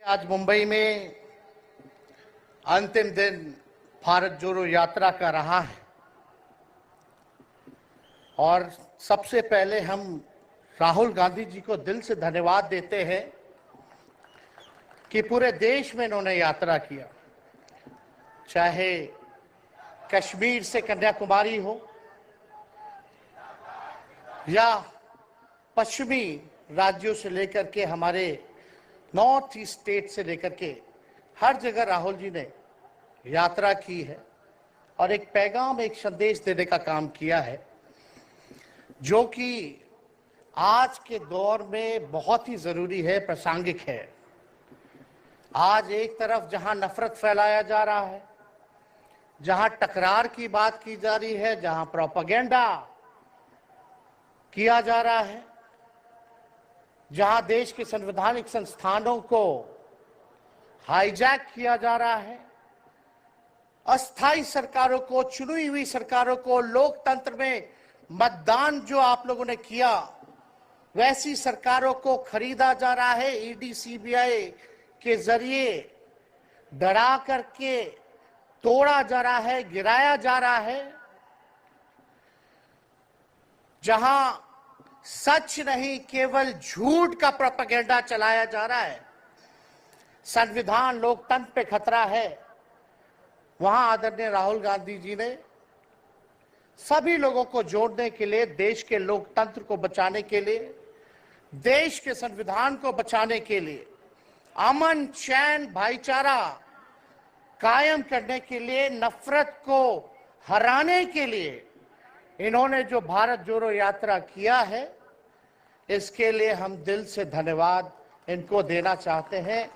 आज मुंबई में अंतिम दिन भारत जोड़ो यात्रा का रहा है और सबसे पहले हम राहुल गांधी जी को दिल से धन्यवाद देते हैं कि पूरे देश में इन्होंने यात्रा किया, चाहे कश्मीर से कन्याकुमारी हो या पश्चिमी राज्यों से लेकर के हमारे नॉर्थ ईस्ट स्टेट से लेकर के हर जगह राहुल जी ने यात्रा की है और एक पैगाम, एक संदेश देने का काम किया है जो कि आज के दौर में बहुत ही जरूरी है, प्रासंगिक है। आज एक तरफ जहां नफरत फैलाया जा रहा है, जहां टकरार की बात की जा रही है, जहां प्रोपेगेंडा किया जा रहा है, जहां देश के संवैधानिक संस्थानों को हाईजैक किया जा रहा है, अस्थायी सरकारों को, चुनी हुई सरकारों को, लोकतंत्र में मतदान जो आप लोगों ने किया वैसी सरकारों को खरीदा जा रहा है, ईडी सीबीआई के जरिए डरा करके तोड़ा जा रहा है, गिराया जा रहा है। जहां सच नहीं केवल झूठ का प्रोपेगेंडा चलाया जा रहा है, संविधान लोकतंत्र पे खतरा है, वहां आदरणीय राहुल गांधी जी ने सभी लोगों को जोड़ने के लिए, देश के लोकतंत्र को बचाने के लिए, देश के संविधान को बचाने के लिए, अमन चैन भाईचारा कायम करने के लिए, नफरत को हराने के लिए इन्होंने जो भारत जोड़ो यात्रा किया है, इसके लिए हम दिल से धन्यवाद इनको देना चाहते हैं,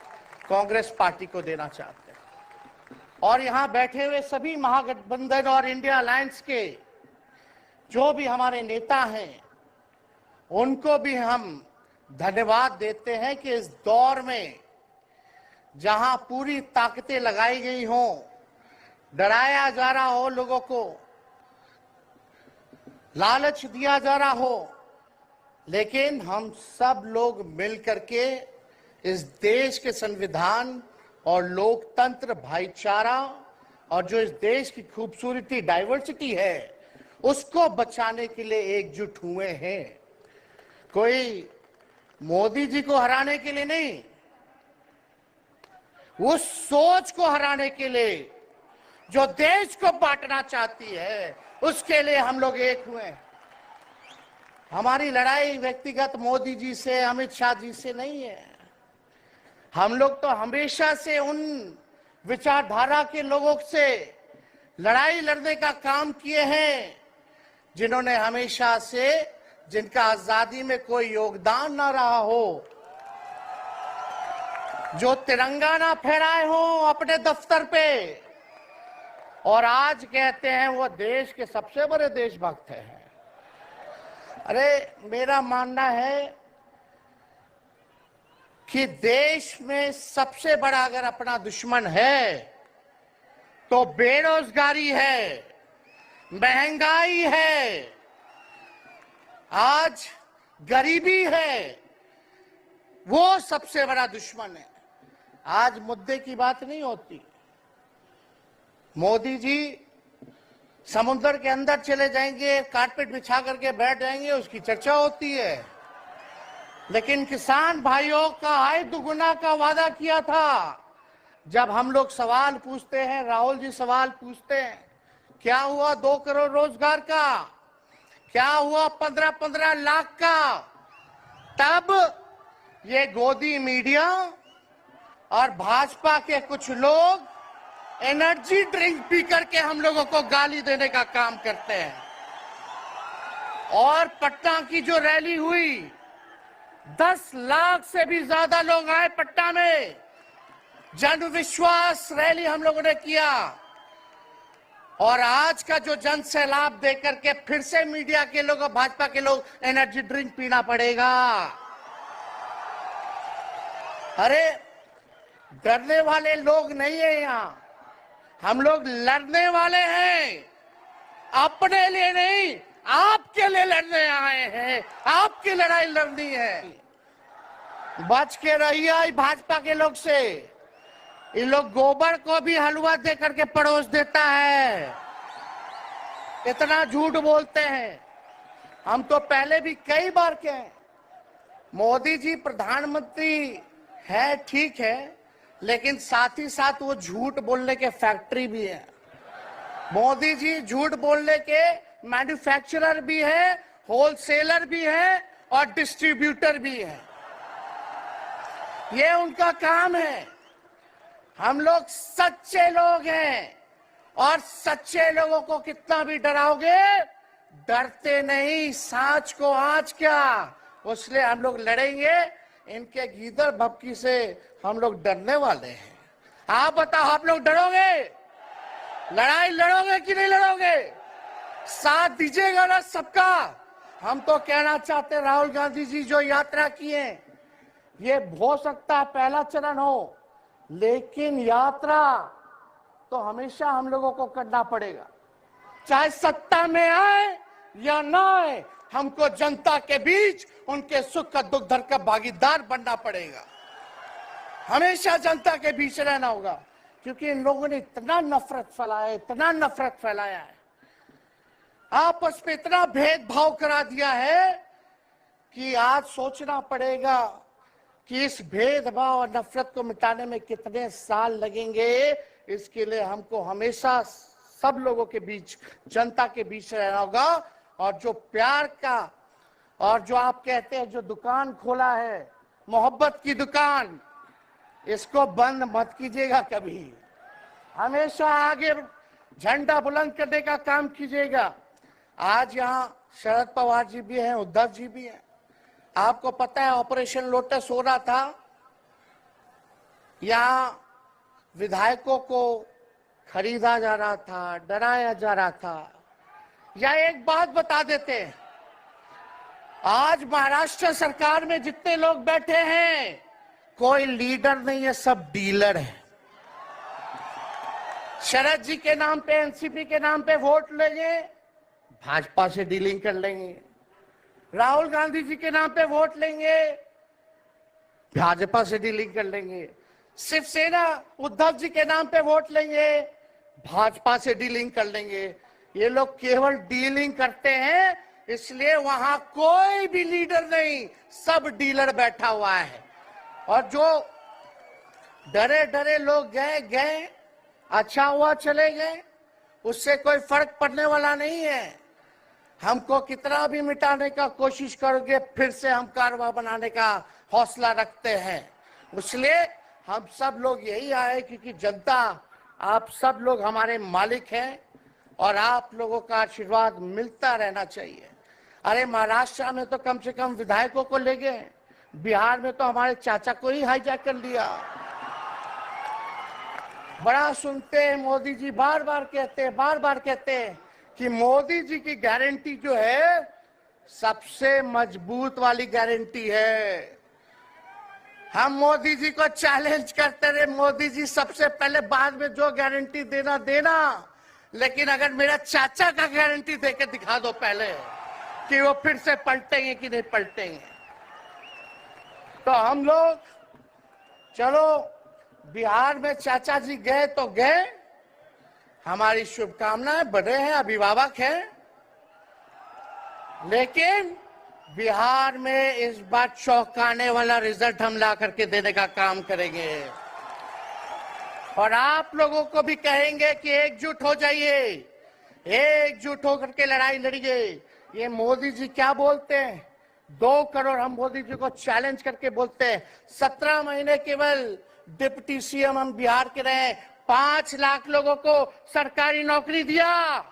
कांग्रेस पार्टी को देना चाहते हैं। और यहां बैठे हुए सभी महागठबंधन और इंडिया अलायंस के जो भी हमारे नेता हैं, उनको भी हम धन्यवाद देते हैं कि इस दौर में जहां पूरी ताकतें लगाई गई हों, डराया जा रहा हो, लोगों को लालच दिया जा रहा हो, लेकिन हम सब लोग मिलकर के इस देश के संविधान और लोकतंत्र, भाईचारा और जो इस देश की खूबसूरती, डाइवर्सिटी है, उसको बचाने के लिए एकजुट हुए हैं। कोई मोदी जी को हराने के लिए नहीं, उस सोच को हराने के लिए जो देश को बांटना चाहती है, उसके लिए हम लोग एक हुए। हमारी लड़ाई व्यक्तिगत मोदी जी से, अमित शाह जी से नहीं है। हम लोग तो हमेशा से उन विचारधारा के लोगों से लड़ाई लड़ने का काम किए हैं जिन्होंने हमेशा से, जिनका आजादी में कोई योगदान ना रहा हो, जो तिरंगा ना फहराए हो अपने दफ्तर पे, और आज कहते हैं वो देश के सबसे बड़े देशभक्त हैं। अरे मेरा मानना है कि देश में सबसे बड़ा अगर अपना दुश्मन है तो बेरोजगारी है, महंगाई है, आज गरीबी है, वो सबसे बड़ा दुश्मन है। आज मुद्दे की बात नहीं होती। मोदी जी समुद्र के अंदर चले जाएंगे, कारपेट बिछा करके बैठ जाएंगे, उसकी चर्चा होती है, लेकिन किसान भाइयों का आय दुगुना का वादा किया था। जब हम लोग सवाल पूछते हैं, राहुल जी सवाल पूछते हैं, क्या हुआ 2 करोड़ रोजगार का, क्या हुआ 15-15 लाख का, तब ये गोदी मीडिया और भाजपा के कुछ लोग एनर्जी ड्रिंक पी करके हम लोगों को गाली देने का काम करते हैं। और पटना की जो रैली हुई, 10 लाख से भी ज्यादा लोग आए पटना में, जन विश्वास रैली हम लोगों ने किया। और आज का जो जन सैलाब देकर के फिर से मीडिया के लोग और भाजपा के लोग एनर्जी ड्रिंक पीना पड़ेगा। अरे डरने वाले लोग नहीं है यहाँ, हम लोग लड़ने वाले हैं, अपने लिए नहीं, आपके लिए लड़ने आए हैं, आपकी लड़ाई लड़नी है। बच के रहिए भाजपा के लोग से। इन लोग गोबर को भी हलवा दे करके परोस देता है, इतना झूठ बोलते हैं। हम तो पहले भी कई बार कहे, मोदी जी प्रधानमंत्री है ठीक है, लेकिन साथ ही साथ वो झूठ बोलने के फैक्ट्री भी है। मोदी जी झूठ बोलने के मैन्युफैक्चरर भी है, होलसेलर भी है और डिस्ट्रीब्यूटर भी है। ये उनका काम है। हम लोग सच्चे लोग हैं और सच्चे लोगों को कितना भी डराओगे, डरते नहीं। सांच को आज क्या, उसलिए हम लोग लड़ेंगे। इनके गीदड़ भपकी से हम लोग डरने वाले हैं। आप बताओ, आप लोग डरोगे? लड़ाई लड़ोगे कि नहीं लड़ोगे? साथ दीजिएगा ना सबका? हम तो कहना चाहते, राहुल गांधी जी जो यात्रा किए, ये हो सकता है पहला चरण हो, लेकिन यात्रा तो हमेशा हम लोगों को करना पड़ेगा। चाहे सत्ता में आए या ना आए, हमको जनता के बीच उनके सुख का दुख दर्द का भागीदार बनना पड़ेगा। हमेशा जनता के बीच रहना होगा, क्योंकि इन लोगों ने इतना नफरत फैलाया, इतना नफरत फैलाया है, आपस में इतना भेदभाव करा दिया है कि आज सोचना पड़ेगा कि इस भेदभाव और नफरत को मिटाने में कितने साल लगेंगे। इसके लिए हमको हमेशा सब लोगों के बीच, जनता के बीच रहना होगा। और जो प्यार का, और जो आप कहते हैं जो दुकान खोला है, मोहब्बत की दुकान, इसको बंद मत कीजिएगा कभी। हमेशा आगे झंडा बुलंद करने का काम कीजिएगा। आज यहाँ शरद पवार जी भी हैं, उद्धव जी भी हैं। आपको पता है ऑपरेशन लोटस हो रहा था, यहाँ विधायकों को खरीदा जा रहा था, डराया जा रहा था। या एक बात बता देते हैं, आज महाराष्ट्र सरकार में जितने लोग बैठे हैं, कोई लीडर नहीं है, सब डीलर है। शरद जी के नाम पे, एनसीपी के नाम पे वोट लेंगे, भाजपा से डीलिंग कर लेंगे। राहुल गांधी जी के नाम पे वोट लेंगे, भाजपा से डीलिंग कर लेंगे। शिवसेना उद्धव जी के नाम पे वोट लेंगे, भाजपा से डीलिंग कर लेंगे। ये लोग केवल डीलिंग करते हैं, इसलिए वहां कोई भी लीडर नहीं, सब डीलर बैठा हुआ है। और जो डरे डरे लोग गए, अच्छा हुआ चले गए, उससे कोई फर्क पड़ने वाला नहीं है। हमको कितना भी मिटाने का कोशिश करोगे, फिर से हम कारवा बनाने का हौसला रखते हैं। इसलिए हम सब लोग यही आए, क्योंकि जनता, आप सब लोग हमारे मालिक हैं और आप लोगों का आशीर्वाद मिलता रहना चाहिए। अरे महाराष्ट्र में तो कम से कम विधायकों को ले गए, बिहार में तो हमारे चाचा को ही हाईजैक कर लिया। बड़ा सुनते हैं, मोदी जी बार बार कहते हैं कि मोदी जी की गारंटी जो है सबसे मजबूत वाली गारंटी है। हम मोदी जी को चैलेंज करते रहे, मोदी जी सबसे पहले, बाद में जो गारंटी देना, लेकिन अगर मेरा चाचा का गारंटी देके दिखा दो पहले कि वो फिर से पलटेंगे कि नहीं पलटेंगे। तो हम लोग, चलो बिहार में चाचा जी गए तो गए, हमारी शुभकामनाएं, बड़े हैं, अभिभावक हैं, लेकिन बिहार में इस बार चौंकाने वाला रिजल्ट हम ला करके देने का काम करेंगे। और आप लोगों को भी कहेंगे कि एकजुट हो जाइए, एकजुट होकर के लड़ाई लड़िए। ये मोदी जी क्या बोलते हैं, 2 करोड़, हम मोदी जी को चैलेंज करके बोलते हैं, 17 महीने केवल डिप्टी सीएम हम बिहार के रहे, 5 लाख लोगों को सरकारी नौकरी दिया।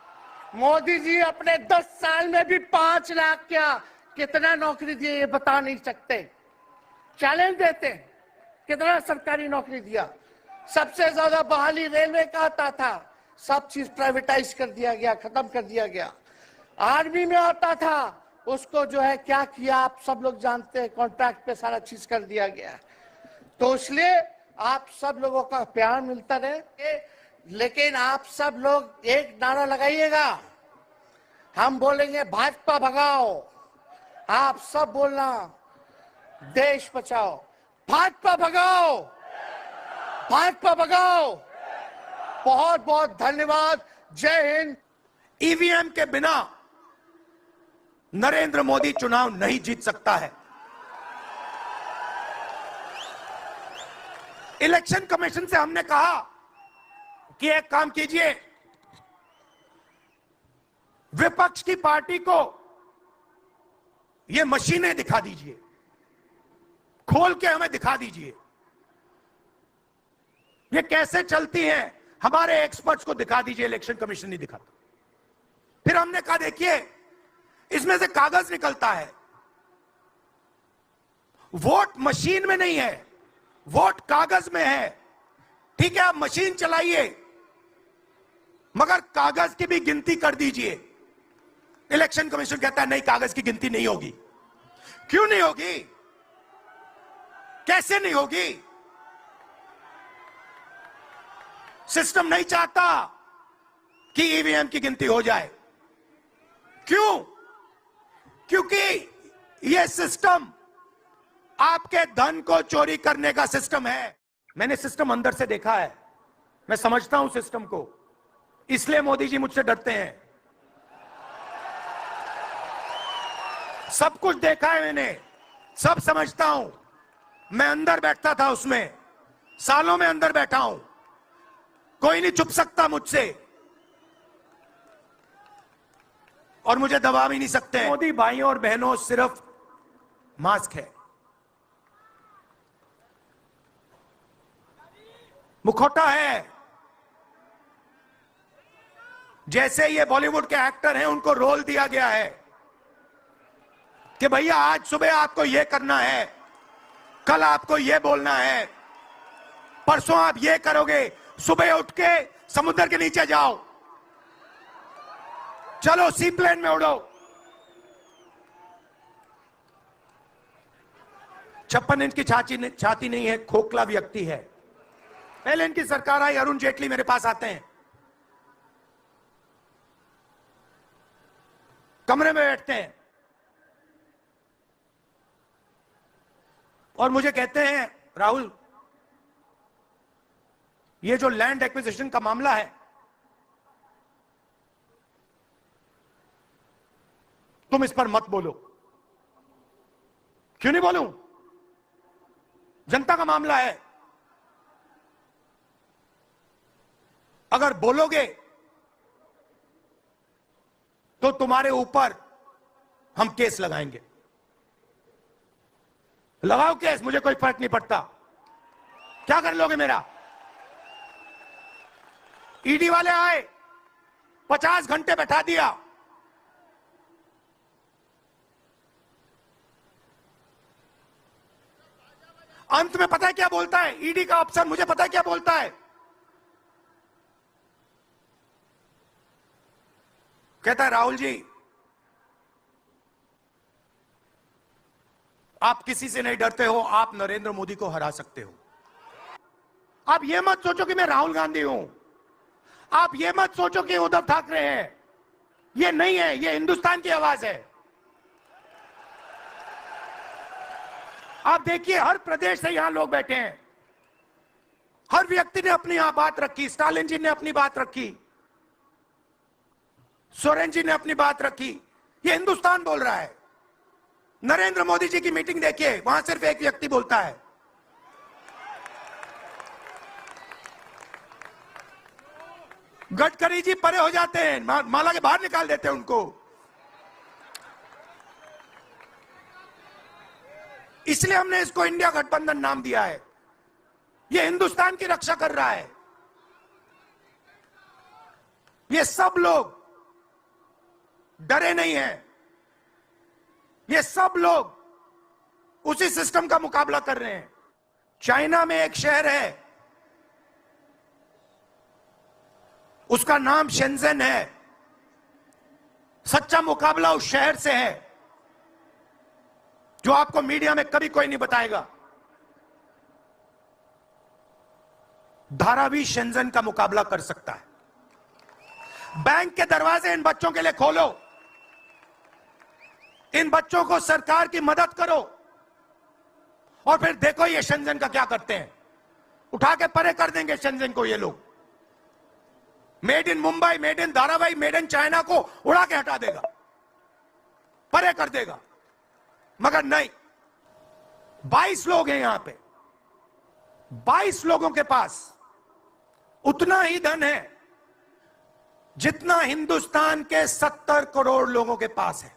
मोदी जी अपने 10 साल में भी 5 लाख क्या, कितना नौकरी दिए ये बता नहीं सकते। चैलेंज देते, कितना सरकारी नौकरी दिया। सबसे ज्यादा बहाली रेलवे का आता था, सब चीज प्राइवेटाइज कर दिया गया, खत्म कर दिया गया। आर्मी में आता था, उसको जो है क्या किया आप सब लोग जानते हैं, कॉन्ट्रैक्ट पे सारा चीज कर दिया गया। तो इसलिए आप सब लोगों का प्यार मिलता रहे, लेकिन आप सब लोग एक नारा लगाइएगा, हम बोलेंगे भाजपा भगाओ, आप सब बोलना देश बचाओ। भाजपा भगाओ, भाजपा भगाओ। बहुत बहुत धन्यवाद। जय हिंद। ईवीएम के बिना नरेंद्र मोदी चुनाव नहीं जीत सकता है। इलेक्शन कमीशन से हमने कहा कि एक काम कीजिए, विपक्ष की पार्टी को ये मशीनें दिखा दीजिए, खोल के हमें दिखा दीजिए ये कैसे चलती हैं, हमारे एक्सपर्ट्स को दिखा दीजिए। इलेक्शन कमीशन नहीं दिखाता। फिर हमने कहा देखिए इसमें से कागज निकलता है, वोट मशीन में नहीं है, वोट कागज में है। ठीक है, आप मशीन चलाइए मगर कागज की भी गिनती कर दीजिए। इलेक्शन कमीशन कहता है नहीं, कागज की गिनती नहीं होगी। क्यों नहीं होगी? कैसे नहीं होगी? सिस्टम नहीं चाहता कि ईवीएम की गिनती हो जाए। क्यों? क्योंकि यह सिस्टम आपके धन को चोरी करने का सिस्टम है। मैंने सिस्टम अंदर से देखा है, मैं समझता हूं सिस्टम को, इसलिए मोदी जी मुझसे डरते हैं। सब कुछ देखा है मैंने, सब समझता हूं। मैं अंदर बैठता था उसमें, सालों में अंदर बैठा हूं, कोई नहीं छुप सकता मुझसे और मुझे दबा भी नहीं सकते। मोदी भाइयों और बहनों, सिर्फ मास्क है, मुखौटा है। जैसे ये बॉलीवुड के एक्टर हैं, उनको रोल दिया गया है कि भैया आज सुबह आपको यह करना है, कल आपको यह बोलना है, परसों आप यह करोगे, सुबह उठ के समुद्र के नीचे जाओ, चलो सी प्लेन में उड़ो। 56 इंच की छाती नहीं है, खोखला व्यक्ति है। पहले इनकी सरकार आई, अरुण जेटली मेरे पास आते हैं, कमरे में बैठते हैं और मुझे कहते हैं राहुल, ये जो लैंड एक्विजिशन का मामला है, तुम इस पर मत बोलो। क्यों नहीं बोलूं? जनता का मामला है। अगर बोलोगे तो तुम्हारे ऊपर हम केस लगाएंगे। लगाओ केस, मुझे कोई फर्क नहीं पड़ता। क्या कर लोगे मेरा? ईडी वाले आए, 50 घंटे बैठा दिया। अंत में पता है क्या बोलता है ईडी का अफसर? मुझे पता है क्या बोलता है। कहता है राहुल जी, आप किसी से नहीं डरते हो, आप नरेंद्र मोदी को हरा सकते हो। आप यह मत सोचो कि मैं राहुल गांधी हूं, आप यह मत सोचो कि उद्धव ठाकरे हैं। यह नहीं है, यह हिंदुस्तान की आवाज है। आप देखिए, हर प्रदेश से यहां लोग बैठे हैं, हर व्यक्ति ने अपनी यहां बात रखी। स्टालिन जी ने अपनी बात रखी, सोरेन जी ने अपनी बात रखी। यह हिंदुस्तान बोल रहा है। नरेंद्र मोदी जी की मीटिंग देखिए, वहां सिर्फ एक व्यक्ति बोलता है। गडकरी जी परे हो जाते हैं, माला के बाहर निकाल देते हैं उनको। इसलिए हमने इसको इंडिया गठबंधन नाम दिया है। यह हिंदुस्तान की रक्षा कर रहा है। ये सब लोग डरे नहीं हैं, ये सब लोग उसी सिस्टम का मुकाबला कर रहे हैं। चाइना में एक शहर है, उसका नाम शेंजन है। सच्चा मुकाबला उस शहर से है, जो आपको मीडिया में कभी कोई नहीं बताएगा। धारावी शेंजन का मुकाबला कर सकता है। बैंक के दरवाजे इन बच्चों के लिए खोलो, इन बच्चों को सरकार की मदद करो और फिर देखो ये शेंजन का क्या करते हैं, उठा के परे कर देंगे शेंजन को ये लोग। Made in Mumbai, made in Dharavi, made in China को उड़ा के हटा देगा, परे कर देगा। मगर नहीं, 22 लोग हैं यहां पे, 22 लोगों के पास उतना ही धन है जितना हिंदुस्तान के 70 करोड़ लोगों के पास है।